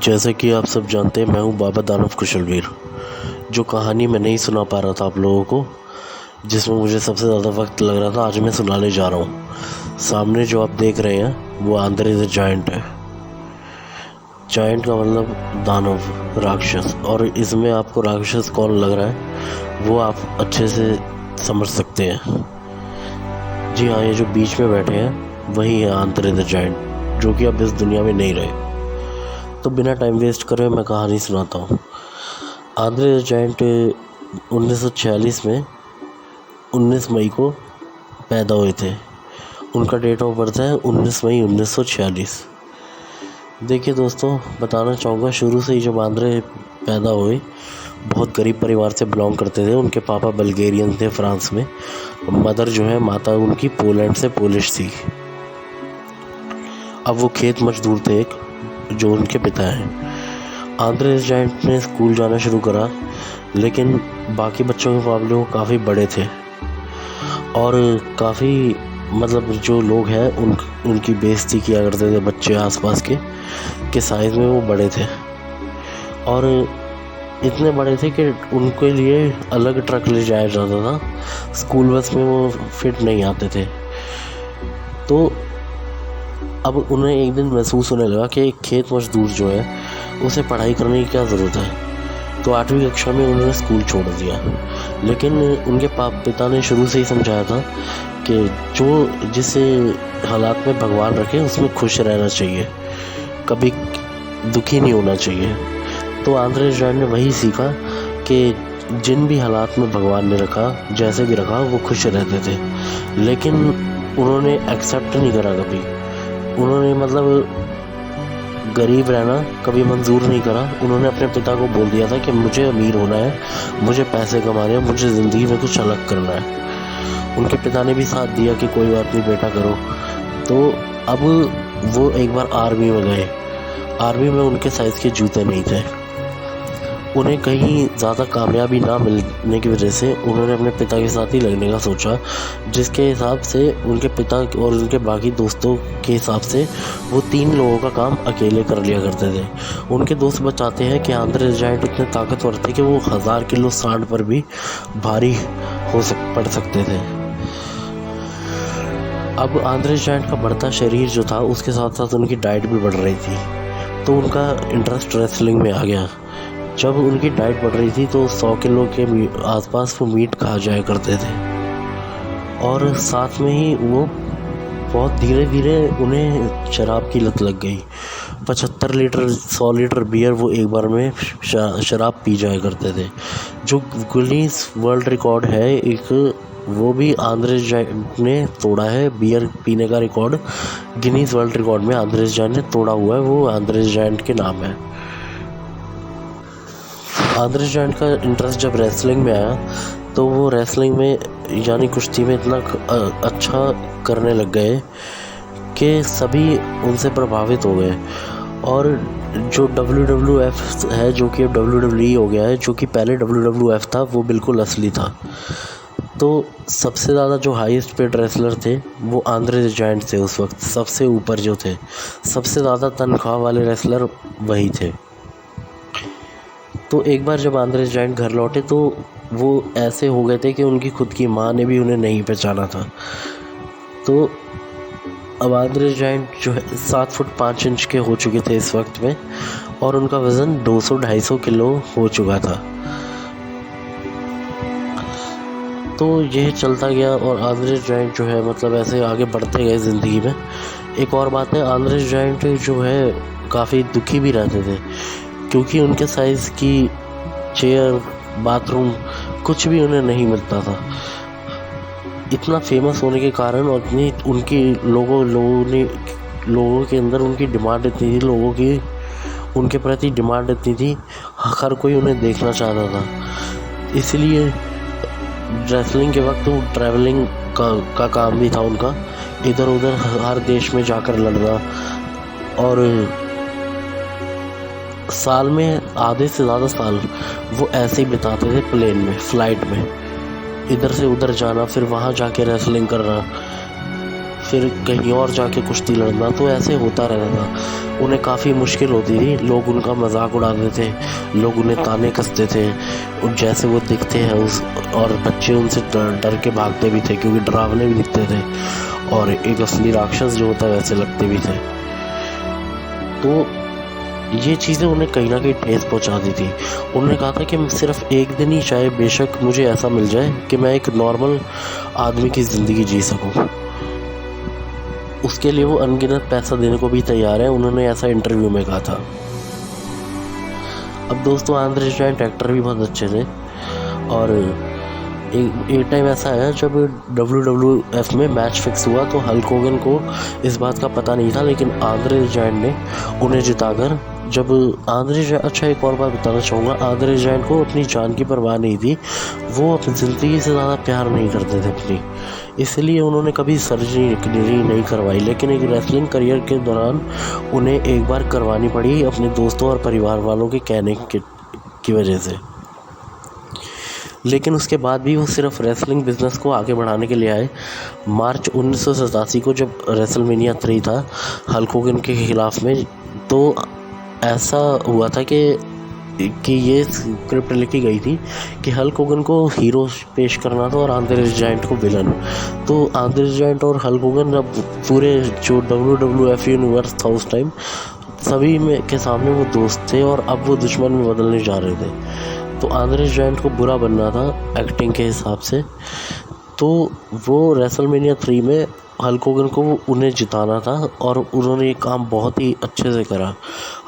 जैसे कि आप सब जानते हैं, मैं हूं बाबा दानव कुशलवीर। जो कहानी मैं नहीं सुना पा रहा था आप लोगों को, जिसमें मुझे सबसे ज़्यादा वक्त लग रहा था, आज मैं सुनाने जा रहा हूं। सामने जो आप देख रहे हैं वो आंद्रे द जायंट है। जायंट का मतलब दानव, राक्षस। और इसमें आपको राक्षस कौन लग रहा है वो आप अच्छे से समझ सकते हैं। जी हाँ, ये जो बीच में बैठे हैं वही है आंद्रे द जायंट, जो कि अब इस दुनिया में नहीं रहे। तो बिना टाइम वेस्ट करे मैं कहानी सुनाता हूँ। आंद्रे द जायंट 1946 में 19 मई को पैदा हुए थे। उनका डेट ऑफ बर्थ है 19 मई 1946। देखिए दोस्तों, बताना चाहूँगा, शुरू से ही जब आंद्रे पैदा हुए, बहुत गरीब परिवार से बिलोंग करते थे। उनके पापा बल्गेरियन थे, फ्रांस में। मदर जो है, माता उनकी पोलैंड से पोलिश थी। अब वो खेत मजदूर थे, एक जो उनके पिता हैं। आंद्रे जायंट ने स्कूल जाना शुरू करा, लेकिन बाकी बच्चों के मुकाबले वो काफ़ी बड़े थे और काफ़ी मतलब जो लोग हैं उनकी बेइज्जती किया करते थे। बच्चे आसपास के साइज़ में वो बड़े थे और इतने बड़े थे कि उनके लिए अलग ट्रक ले जाया जाता था। स्कूल बस में वो फिट नहीं आते थे। तो अब उन्हें एक दिन महसूस होने लगा कि एक खेत मजदूर जो है उसे पढ़ाई करने की क्या ज़रूरत है। तो 8वीं कक्षा में उन्होंने स्कूल छोड़ दिया। लेकिन उनके पिता ने शुरू से ही समझाया था कि जो जिस हालात में भगवान रखे उसमें खुश रहना चाहिए, कभी दुखी नहीं होना चाहिए। तो आंद्रे जायंट ने वही सीखा कि जिन भी हालात में भगवान ने रखा, जैसे भी रखा, वो खुश रहते थे। लेकिन उन्होंने एक्सेप्ट नहीं करा कभी। उन्होंने मतलब गरीब रहना कभी मंजूर नहीं करा। उन्होंने अपने पिता को बोल दिया था कि मुझे अमीर होना है, मुझे पैसे कमाने हैं, मुझे ज़िंदगी में कुछ अलग करना है। उनके पिता ने भी साथ दिया कि कोई बात नहीं बेटा, करो। तो अब वो एक बार आर्मी में गए। आर्मी में उनके साइज़ के जूते नहीं थे। उन्हें कहीं ज़्यादा कामयाबी ना मिलने की वजह से उन्होंने अपने पिता के साथ ही लगने का सोचा, जिसके हिसाब से उनके पिता और उनके बाकी दोस्तों के हिसाब से वो 3 लोगों का काम अकेले कर लिया करते थे। उनके दोस्त बताते हैं कि आंद्रे जायंट इतने ताकतवर थे कि वो 1000 किलो सांड पर भी भारी पड़ सकते थे। अब आंद्रे जायंट का बढ़ता शरीर जो था, उसके साथ साथ उनकी डाइट भी बढ़ रही थी। तो उनका इंटरेस्ट रेसलिंग में आ गया। जब उनकी डाइट बढ़ रही थी तो 100 किलो के आसपास वो मीट खा जाया करते थे और साथ में ही वो बहुत धीरे धीरे उन्हें शराब की लत लग गई। 75 लीटर 100 लीटर बियर वो एक बार में शराब पी जाया करते थे। जो गिनीज वर्ल्ड रिकॉर्ड है एक, वो भी आंद्रे जायंट ने तोड़ा है। बियर पीने का रिकॉर्ड गिनीज वर्ल्ड रिकॉर्ड में आंद्रे जायंट ने तोड़ा हुआ है। वो आंद्रे जायंट के नाम है। आंद्रे जायंट का इंटरेस्ट जब रेसलिंग में आया तो वो रेसलिंग में यानी कुश्ती में इतना अच्छा करने लग गए कि सभी उनसे प्रभावित हो गए। और जो WWF है, जो कि अब WWE हो गया है, जो कि पहले WWF था, वो बिल्कुल असली था। तो सबसे ज़्यादा जो हाईएस्ट पेड रेसलर थे वो आंद्रे जायंट थे। उस वक्त सबसे ऊपर जो थे, सबसे ज़्यादा तनख्वाह वाले रेसलर वही थे। तो एक बार जब आंद्रे जायंट घर लौटे तो वो ऐसे हो गए थे कि उनकी खुद की माँ ने भी उन्हें नहीं पहचाना था। तो अब आंद्रे जायंट जो है 7 फुट 5 इंच के हो चुके थे इस वक्त में, और उनका वज़न 200-250 किलो हो चुका था। तो यह चलता गया और आंद्रे जायंट जो है मतलब ऐसे आगे बढ़ते गए ज़िंदगी में। एक और बात है, आंद्रे जायंट जो है काफ़ी दुखी भी रहते थे, क्योंकि उनके साइज़ की चेयर, बाथरूम कुछ भी उन्हें नहीं मिलता था। इतना फेमस होने के कारण और इतनी उनकी लोगों के अंदर उनकी डिमांड इतनी थी, लोगों की उनके प्रति डिमांड इतनी थी, हर कोई उन्हें देखना चाहता था। इसलिए रेसलिंग के वक्त वो ट्रैवलिंग का काम भी था उनका, इधर उधर हर देश में जाकर लड़ना। और साल में आधे से ज़्यादा साल वो ऐसे ही बिताते थे प्लेन में, फ़्लाइट में, इधर से उधर जाना, फिर वहाँ जाके रेसलिंग करना, फिर कहीं और जाके कुश्ती लड़ना, तो ऐसे होता रहता था। उन्हें काफ़ी मुश्किल होती थी, लोग उनका मजाक उड़ाते थे, लोग उन्हें ताने कसते थे जैसे वो दिखते हैं और बच्चे उनसे डर के भागते भी थे क्योंकि डरावने भी दिखते थे और एक असली राक्षस जो होता है वैसे लगते भी थे। तो ये चीज़ें उन्हें कहीं ना कहीं ठेस पहुंचा दी थी। उन्होंने कहा था कि सिर्फ एक दिन ही चाहे बेशक मुझे ऐसा मिल जाए कि मैं एक नॉर्मल आदमी की ज़िंदगी जी सकूं, उसके लिए वो अनगिनत पैसा देने को भी तैयार है। उन्होंने ऐसा इंटरव्यू में कहा था। अब दोस्तों आंद्रे जायंट एक्टर भी बहुत अच्छे थे और एक टाइम ऐसा आया जब WWF में मैच फिक्स हुआ तो हल्क होगन को इस बात का पता नहीं था, लेकिन आंद्रे जायंट ने उन्हें जिताकर अच्छा एक और बात बताना चाहूँगा, आंद्रे जायंट को अपनी जान की परवाह नहीं थी। वो अपनी ज़िंदगी से ज़्यादा प्यार नहीं करते थे अपनी, इसलिए उन्होंने कभी सर्जरी नहीं करवाई, लेकिन एक रेसलिंग करियर के दौरान उन्हें एक बार करवानी पड़ी अपने दोस्तों और परिवार वालों के कहने की वजह से। लेकिन उसके बाद भी वो सिर्फ रेसलिंग बिजनेस को आगे बढ़ाने के लिए आए। मार्च 1987 को जब रेसलमेनिया 3 था हल्क होगन के खिलाफ में, तो ऐसा हुआ था कि ये स्क्रिप्ट लिखी गई थी कि हल्क होगन को हीरो पेश करना था और आंद्रे जायंट को विलन। तो आंद्रे जायंट और हल्क होगन अब पूरे जो WWF यूनिवर्स था उस टाइम सभी में के सामने वो दोस्त थे और अब वो दुश्मन में बदलने जा रहे थे। तो आंद्रे जायंट को बुरा बनना था एक्टिंग के हिसाब से, तो वो रेसलमेनिया 3 में हल्क होगन को उन्हें जिताना था और उन्होंने ये काम बहुत ही अच्छे से करा।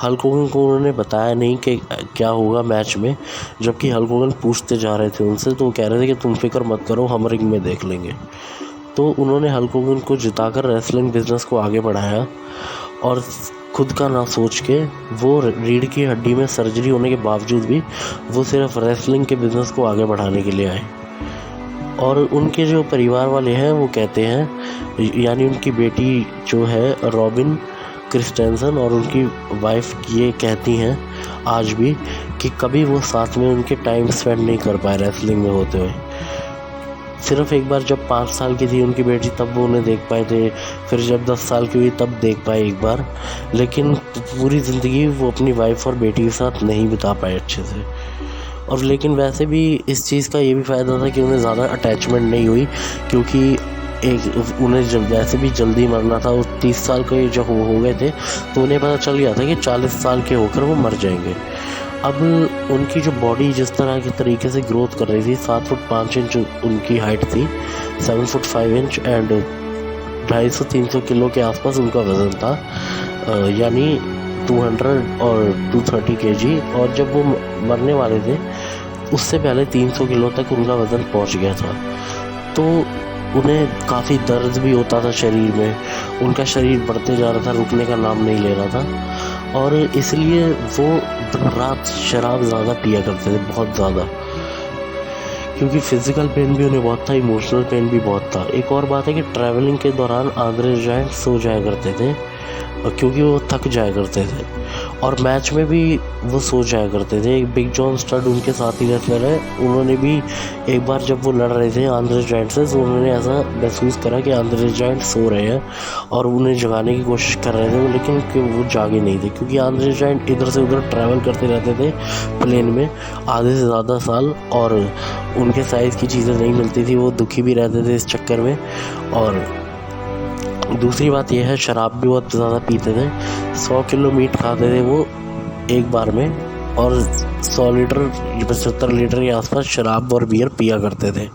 हल्क होगन को उन्होंने बताया नहीं कि क्या होगा मैच में, जबकि हल्क होगन पूछते जा रहे थे उनसे, तो वो कह रहे थे कि तुम फिक्र मत करो, हम रिंग में देख लेंगे। तो उन्होंने हल्क होगन को जिताकर रेसलिंग बिजनेस को आगे बढ़ाया और खुद का ना सोच के वो रीढ़ की हड्डी में सर्जरी होने के बावजूद भी वो सिर्फ रेसलिंग के बिज़नेस को आगे बढ़ाने के लिए आए। और उनके जो परिवार वाले हैं वो कहते हैं, यानी उनकी बेटी जो है रॉबिन क्रिस्टेंसन और उनकी वाइफ ये कहती हैं आज भी कि कभी वो साथ में उनके टाइम स्पेंड नहीं कर पाए रेसलिंग में होते हुए। सिर्फ एक बार जब 5 साल की थी उनकी बेटी तब वो उन्हें देख पाए थे, फिर जब 10 साल की हुई तब देख पाए एक बार, लेकिन पूरी ज़िंदगी वो अपनी वाइफ और बेटी के साथ नहीं बिता पाए अच्छे से। और लेकिन वैसे भी इस चीज़ का ये भी फ़ायदा था कि उन्हें ज़्यादा अटैचमेंट नहीं हुई, क्योंकि उन्हें जब वैसे भी जल्दी मरना था। वो 30 साल के जब हो गए थे तो उन्हें पता चल गया था कि 40 साल के होकर वो मर जाएंगे। अब उनकी जो बॉडी जिस तरह के तरीके से ग्रोथ कर रही थी, 7 फुट 5 इंच उनकी हाइट थी, 7 फुट 5 इंच एंड 250-300 किलो के आसपास उनका वज़न था, यानी 200 और 230 kg। और जब वो मरने वाले थे उससे पहले 300 किलो तक उनका वज़न पहुंच गया था। तो उन्हें काफ़ी दर्द भी होता था शरीर में, उनका शरीर बढ़ते जा रहा था, रुकने का नाम नहीं ले रहा था, और इसलिए वो दिन रात शराब ज़्यादा पिया करते थे, बहुत ज़्यादा, क्योंकि फिज़िकल पेन भी उन्हें बहुत था, इमोशनल पेन भी बहुत था। एक और बात है कि ट्रैवलिंग के दौरान आंद्रे जायंट सो जाया करते थे क्योंकि वो थक जाया करते थे, और मैच में भी वो सो जाया करते थे। एक बिग जॉन स्टड उनके साथी रेसलर है, उन्होंने भी एक बार जब वो लड़ रहे थे आंद्रे जायंट से, तो उन्होंने ऐसा महसूस करा कि आंद्रे जायंट सो रहे हैं और उन्हें जगाने की कोशिश कर रहे थे, लेकिन वो जागे नहीं थे, क्योंकि आंद्रे जायंट इधर से उधर ट्रैवल करते रहते थे प्लेन में आधे से ज़्यादा साल, और उनके साइज़ की चीज़ें नहीं मिलती थी, वो दुखी भी रहते थे इस चक्कर में। और दूसरी बात यह है, शराब भी बहुत ज़्यादा पीते थे, 100 किलो मीट खाते थे वो एक बार में, और 100 लीटर 75 लीटर के आसपास शराब और बियर पिया करते थे।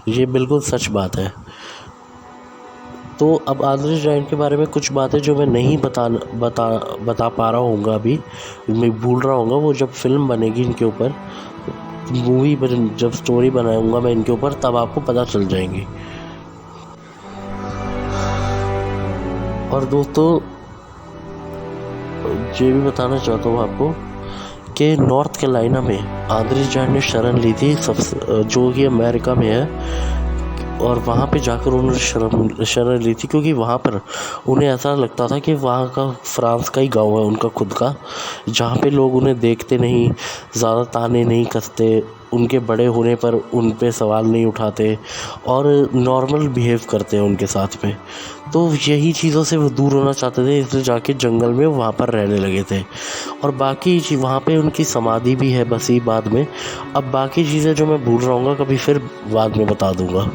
ये बिल्कुल सच बात है। तो अब आंद्रे जायंट के बारे में कुछ बातें जो मैं नहीं बता पा रहा हूँगा, अभी मैं भूल रहा हूँगा, वो जब फिल्म बनेगी इनके ऊपर, मूवी जब स्टोरी बनाऊँगा मैं इनके ऊपर, तब आपको पता चल जाएंगी। और दोस्तों ये भी बताना चाहता हूँ आपको कि नॉर्थ कैरोलिना में आंद्रे जायंट ने शरण ली थी, जो कि अमेरिका में है, और वहाँ पे जाकर उन्होंने शरण ली थी, क्योंकि वहाँ पर उन्हें ऐसा लगता था कि वहाँ का फ्रांस का ही गांव है उनका खुद का, जहाँ पे लोग उन्हें देखते नहीं, ज़्यादा ताने नहीं कसते, उनके बड़े होने पर उन पे सवाल नहीं उठाते और नॉर्मल बिहेव करते हैं उनके साथ में। तो यही चीज़ों से वो दूर होना चाहते थे, इसलिए जाके जंगल में वहाँ पर रहने लगे थे। और बाकी वहाँ पे उनकी समाधि भी है बसी बाद में। अब बाकी चीज़ें जो मैं भूल रहा हूँ कभी फिर बाद में बता दूँगा।